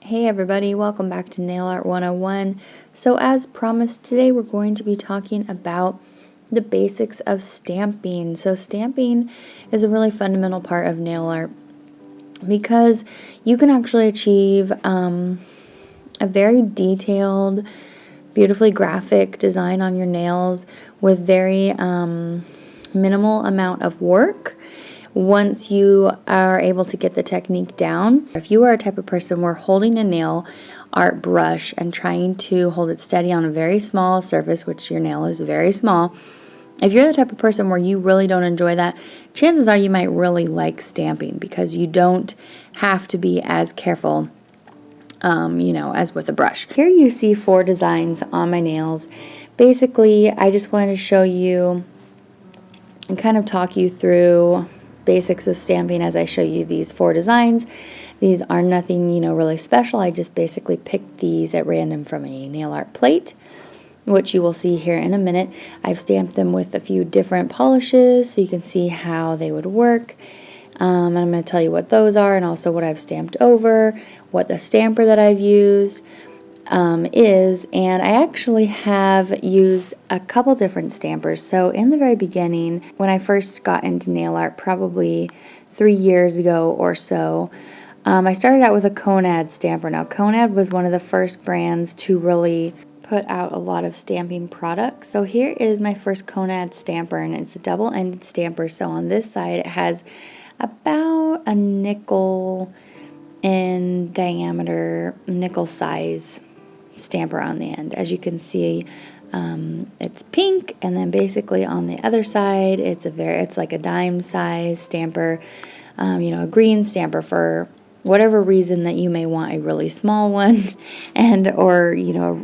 Hey everybody, welcome back to Nail Art 101. So as promised, today we're going to be talking about the basics of stamping. So stamping is a really fundamental part of nail art because you can actually achieve a very detailed, beautifully graphic design on your nails with very minimal amount of work once you are able to get the technique down. If you are a type of person where holding a nail art brush and trying to hold it steady on a very small surface, which your nail is very small, if you're the type of person where you really don't enjoy that, chances are you might really like stamping because you don't have to be as careful as with a brush. Here you see 4 designs on my nails. Basically, I just wanted to show you and kind of talk you through basics of stamping as I show you these 4 designs. These are nothing, really special. I just basically picked these at random from a nail art plate, which you will see here in a minute. I've stamped them with a few different polishes so you can see how they would work. And I'm going to tell you what those are and also what I've stamped over, what the stamper that I've used is, and I actually have used a couple different stampers. So in the very beginning, when I first got into nail art, probably 3 years ago or so, I started out with a Konad stamper. Now Konad was one of the first brands to really put out a lot of stamping products. So here is my first Konad stamper, and it's a double-ended stamper. So on this side it has about a nickel in diameter, nickel size stamper on the end. As you can see, it's pink, and then basically on the other side it's like a dime size stamper, a green stamper for whatever reason that you may want a really small one or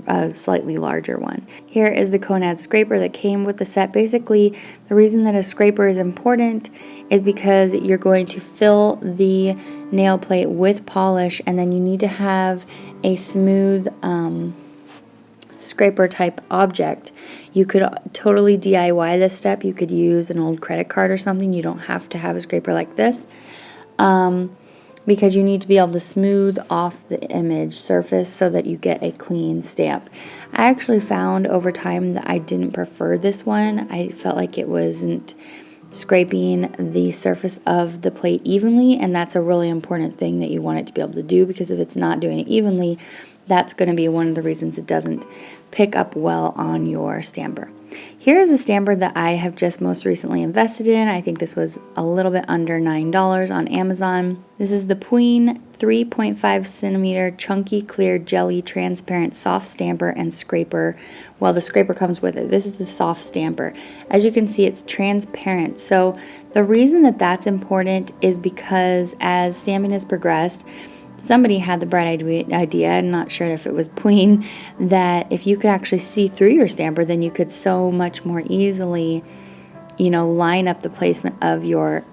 a slightly larger one. Here is the Konad scraper that came with the set. Basically, the reason that a scraper is important is because you're going to fill the nail plate with polish, and then you need to have a smooth scraper type object. You could totally DIY this step. You could use an old credit card or something. You don't have to have a scraper like this because you need to be able to smooth off the image surface so that you get a clean stamp. I actually found over time that I didn't prefer this one. I felt like it wasn't scraping the surface of the plate evenly, and that's a really important thing that you want it to be able to do, because if it's not doing it evenly, that's going to be one of the reasons it doesn't pick up well on your stamper. Here is a stamper that I have just most recently invested in. I think this was a little bit under $9 on Amazon. This is the PUEEN 3.5 centimeter chunky clear jelly transparent soft stamper and scraper. Well, the scraper comes with it. This is the soft stamper. As you can see, it's transparent. So the reason that that's important is because as stamping has progressed, somebody had the bright idea, I'm not sure if it was PUEEN, that if you could actually see through your stamper, then you could so much more easily, line up the placement of your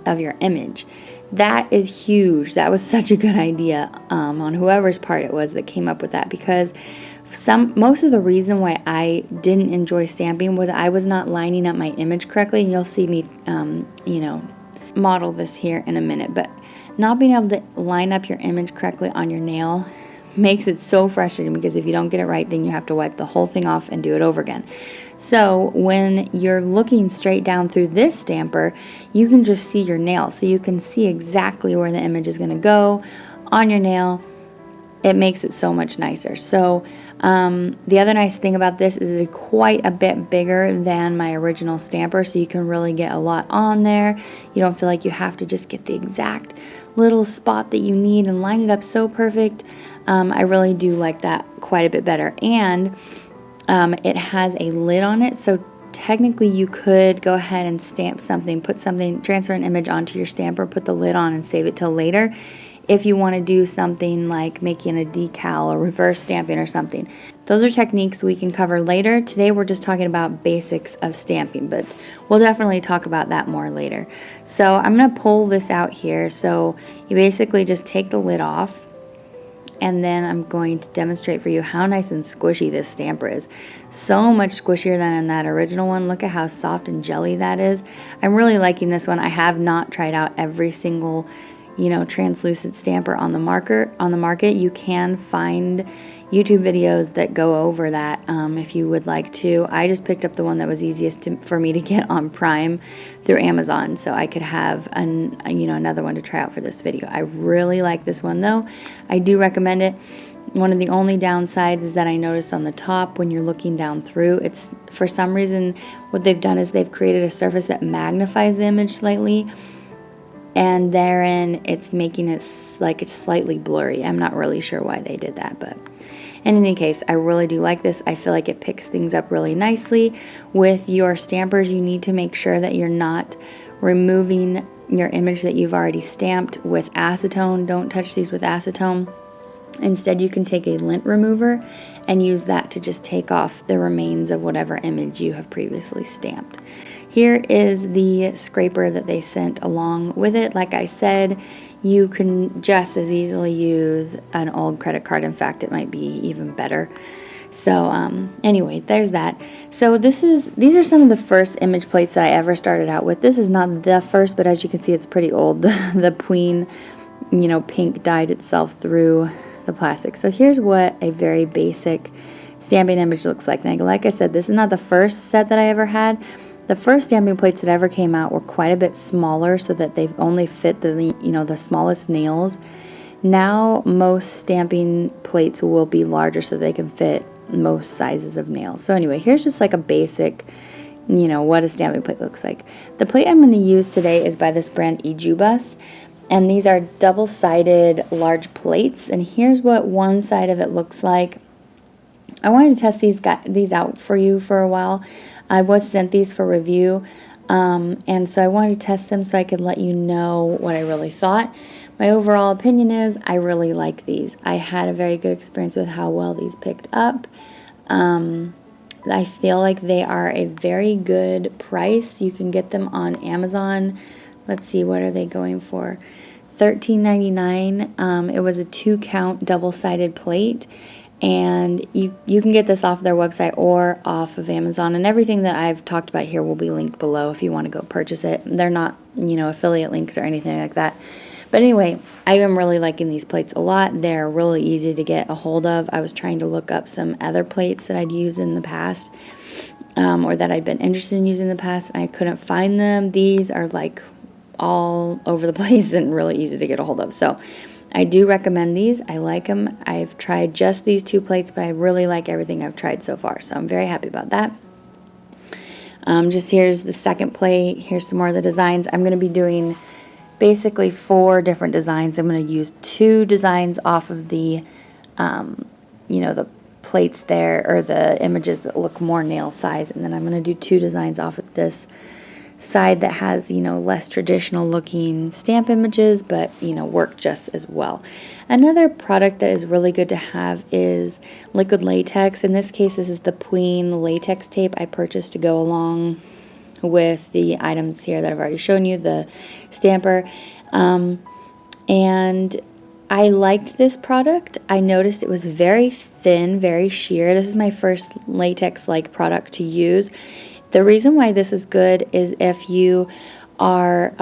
image. That is huge. That was such a good idea on whoever's part it was that came up with that, because most of the reason why I didn't enjoy stamping was I was not lining up my image correctly, and you'll see me, model this here in a minute, but not being able to line up your image correctly on your nail makes it so frustrating, because if you don't get it right, then you have to wipe the whole thing off and do it over again. So when you're looking straight down through this stamper, you can just see your nail, so you can see exactly where the image is going to go on your nail. It makes it so much nicer. So the other nice thing about this is it's quite a bit bigger than my original stamper, so you can really get a lot on there. You don't feel like you have to just get the exact little spot that you need and line it up so perfect. I really do like that quite a bit better. And it has a lid on it, so technically you could go ahead and stamp something, transfer an image onto your stamper, put the lid on and save it till later. If you want to do something like making a decal or reverse stamping or something. Those are techniques we can cover later. Today we're just talking about basics of stamping, but we'll definitely talk about that more later. So I'm going to pull this out here. So you basically just take the lid off, and then I'm going to demonstrate for you how nice and squishy this stamper is. So much squishier than in that original one. Look at how soft and jelly that is. I'm really liking this one. I have not tried out every single translucent stamper on the market. You can find YouTube videos that go over that if you would like to. I just picked up the one that was easiest for me to get on Prime through Amazon, so I could have another one to try out for this video. I really like this one though. I do recommend it. One of the only downsides is that I noticed on the top when you're looking down through, it's for some reason what they've done is they've created a surface that magnifies the image slightly, and therein it's making it like it's slightly blurry. I'm not really sure why they did that, but in any case, I really do like this. I feel like it picks things up really nicely. With your stampers, you need to make sure that you're not removing your image that you've already stamped with acetone. Don't touch these with acetone. Instead, you can take a lint remover and use that to just take off the remains of whatever image you have previously stamped. Here is the scraper that they sent along with it. Like I said, you can just as easily use an old credit card. In fact, it might be even better. So anyway, there's that. So these are some of the first image plates that I ever started out with. This is not the first, but as you can see, it's pretty old. The PUEEN, pink dyed itself through the plastic. So here's what a very basic stamping image looks like. Now, like I said, this is not the first set that I ever had. The first stamping plates that ever came out were quite a bit smaller, so that they only fit the smallest nails. Now most stamping plates will be larger so they can fit most sizes of nails. So anyway, here's just like a basic, what a stamping plate looks like. The plate I'm going to use today is by this brand ejiubas+, and these are double-sided large plates, and here's what one side of it looks like. I wanted to test these out for you for a while. I was sent these for review, and so I wanted to test them so I could let you know what I really thought. My overall opinion is I really like these. I had a very good experience with how well these picked up. I feel like they are a very good price. You can get them on Amazon. Let's see, what are they going for? $13.99. It was a 2-count double-sided plate, and you can get this off their website or off of Amazon, and everything that I've talked about here will be linked below if you want to go purchase it. They're not, affiliate links or anything like that. But anyway, I am really liking these plates a lot. They're really easy to get a hold of. I was trying to look up some other plates that I'd used in the past, or that I'd been interested in using in the past, and I couldn't find them. These are like all over the place and really easy to get a hold of. So I do recommend these. I like them. I've tried just these 2 plates, but I really like everything I've tried so far. So I'm very happy about that. Just here's the second plate. Here's some more of the designs. I'm going to be doing basically 4 different designs. I'm going to use 2 designs off of the, the plates there, or the images that look more nail size, and then I'm going to do 2 designs off of this side that has, less traditional looking stamp images, but, work just as well. Another product that is really good to have is liquid latex. In this case, this is the PUEEN latex tape I purchased to go along with the items here that I've already shown you, the stamper. And I liked this product. I noticed it was very thin, very sheer. This is my first latex-like product to use. The reason why this is good is if you are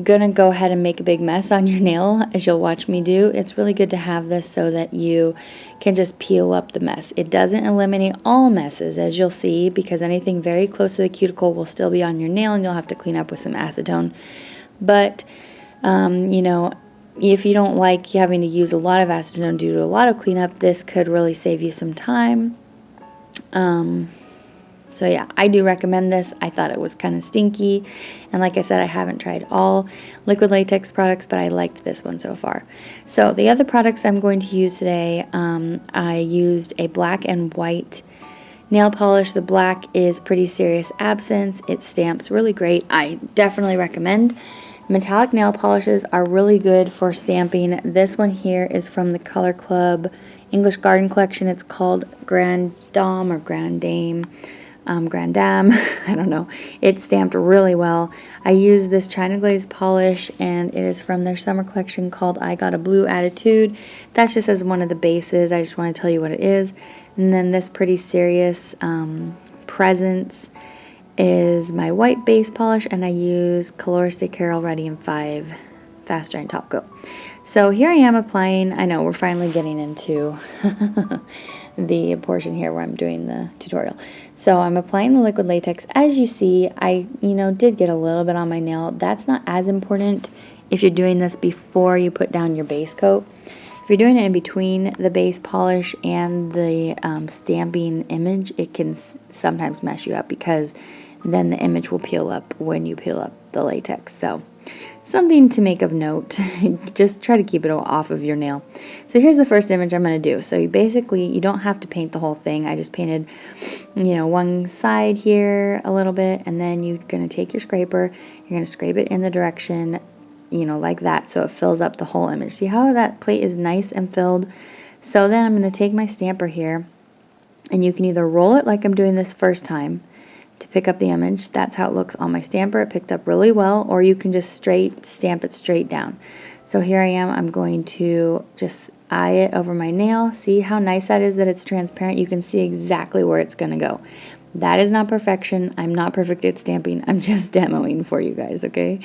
gonna go ahead and make a big mess on your nail, as you'll watch me do, it's really good to have this so that you can just peel up the mess. It doesn't eliminate all messes, as you'll see, because anything very close to the cuticle will still be on your nail and you'll have to clean up with some acetone. But if you don't like having to use a lot of acetone due to a lot of cleanup, this could really save you some time. So yeah, I do recommend this. I thought it was kind of stinky, and like I said, I haven't tried all liquid latex products, but I liked this one so far. So the other products I'm going to use today, I used a black and white nail polish. The black is Pretty Serious Absence. It stamps really great. I definitely recommend. Metallic nail polishes are really good for stamping. This one here is from the Color Club English Garden Collection. It's called Grand Dame or Grand Dame. Grand Dame, I don't know. It's stamped really well. I use this China Glaze polish, and it is from their summer collection called I Got a Blue Attitude. That's just as one of the bases. I just want to tell you what it is. And then this Pretty Serious Presence is my white base polish, and I use Color Stay Carol Radiant 5 faster in top coat. So here I am applying. I know we're finally getting into the portion here where I'm doing the tutorial. So I'm applying the liquid latex. As you see, I did get a little bit on my nail. That's not as important if you're doing this before you put down your base coat. If you're doing it in between the base polish and the stamping image, it can sometimes mess you up because then the image will peel up when you peel up the latex. So something to make of note. Just try to keep it off of your nail. So here's the first image I'm going to do. So you don't have to paint the whole thing. I just painted, one side here a little bit, and then you're going to take your scraper, you're going to scrape it in the direction, like that, so it fills up the whole image. See how that plate is nice and filled? So then I'm going to take my stamper here, and you can either roll it like I'm doing this first time to pick up the image. That's how it looks on my stamper. It picked up really well. Or you can just stamp it straight down. So here I am. I'm going to just eye it over my nail. See how nice that is, that it's transparent? You can see exactly where it's going to go. That is not perfection. I'm not perfect at stamping. I'm just demoing for you guys, okay?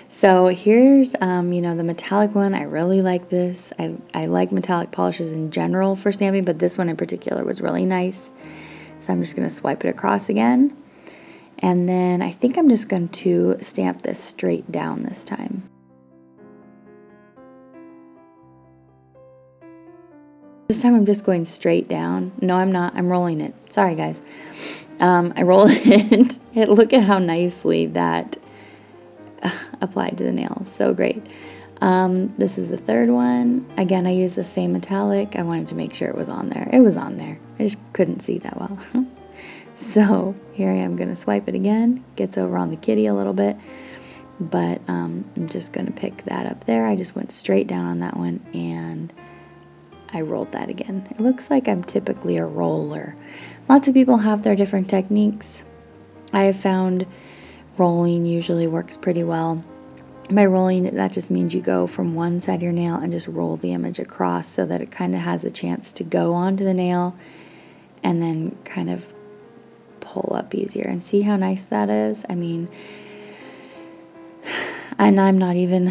So here's, the metallic one. I really like this. I like metallic polishes in general for stamping, but this one in particular was really nice. So I'm just going to swipe it across again. And then I think I'm just going to stamp this straight down this time. This time I'm just going straight down. No, I'm not. I'm rolling it. Sorry, guys. I rolled it. Look at how nicely that applied to the nail. So great. This is the third one. Again, I used the same metallic. I wanted to make sure it was on there. It was on there. I just couldn't see that well. So here I am going to swipe it again. Gets over on the kitty a little bit. But I'm just going to pick that up there. I just went straight down on that one and I rolled that again. It looks like I'm typically a roller. Lots of people have their different techniques. I have found rolling usually works pretty well. By rolling, that just means you go from one side of your nail and just roll the image across so that it kind of has a chance to go onto the nail and then kind of pull up easier. And see how nice that is? I mean, and I'm not even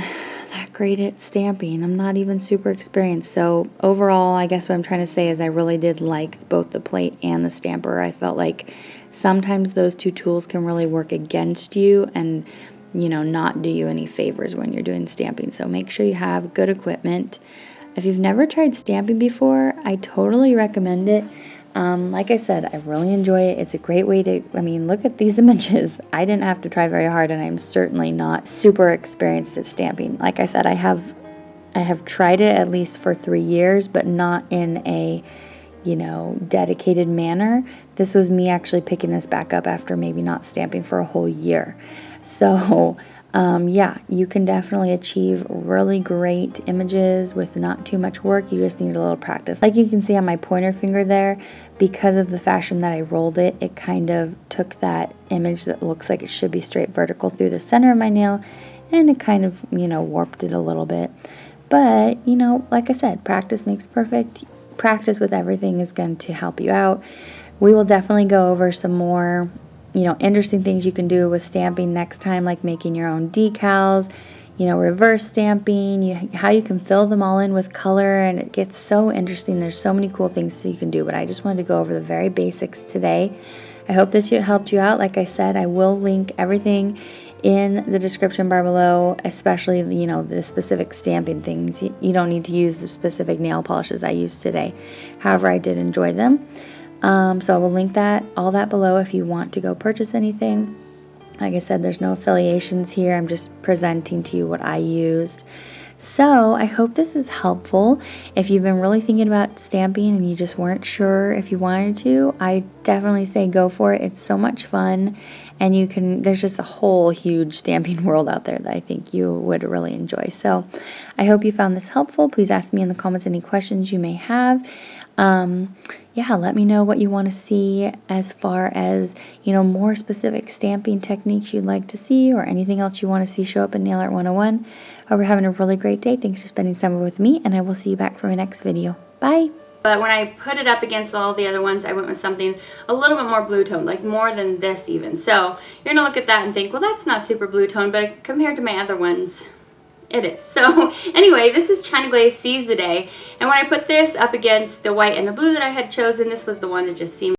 that great at stamping. I'm not even super experienced. So overall, I guess what I'm trying to say is I really did like both the plate and the stamper. I felt like sometimes those two tools can really work against you and not do you any favors when you're doing stamping. So make sure you have good equipment. If you've never tried stamping before, I totally recommend it. Like I said, I really enjoy it. It's a great way to, look at these images. I didn't have to try very hard, and I'm certainly not super experienced at stamping. Like I said, I have tried it at least for 3 years, but not in a, dedicated manner. This was me actually picking this back up after maybe not stamping for a whole year. So, yeah, you can definitely achieve really great images with not too much work. You just need a little practice. Like you can see on my pointer finger there, because of the fashion that I rolled it, it kind of took that image that looks like it should be straight vertical through the center of my nail, and it kind of, warped it a little bit. But, like I said, practice makes perfect. Practice with everything is going to help you out. We will definitely go over some more interesting things you can do with stamping next time, like making your own decals, reverse stamping, how you can fill them all in with color, and it gets so interesting. There's so many cool things you can do, but I just wanted to go over the very basics today. I hope this helped you out. Like I said, I will link everything in the description bar below, especially, the specific stamping things. You don't need to use the specific nail polishes I used today. However, I did enjoy them. So I will link all that below if you want to go purchase anything. Like I said, there's no affiliations here. I'm just presenting to you what I used. So I hope this is helpful. If you've been really thinking about stamping and you just weren't sure if you wanted to, I definitely say go for it. It's so much fun, and there's just a whole huge stamping world out there that I think you would really enjoy. So I hope you found this helpful. Please ask me in the comments any questions you may have. Yeah, let me know what you want to see as far as, more specific stamping techniques you'd like to see, or anything else you want to see show up in Nail Art 101. Hope you're having a really great day. Thanks for spending summer with me, and I will see you back for my next video. Bye! But when I put it up against all the other ones, I went with something a little bit more blue tone, like more than this even. So you're going to look at that and think, well, that's not super blue tone, but compared to my other ones, It is. So anyway, this is China Glaze Seize the Day. And when I put this up against the white and the blue that I had chosen, this was the one that just seemed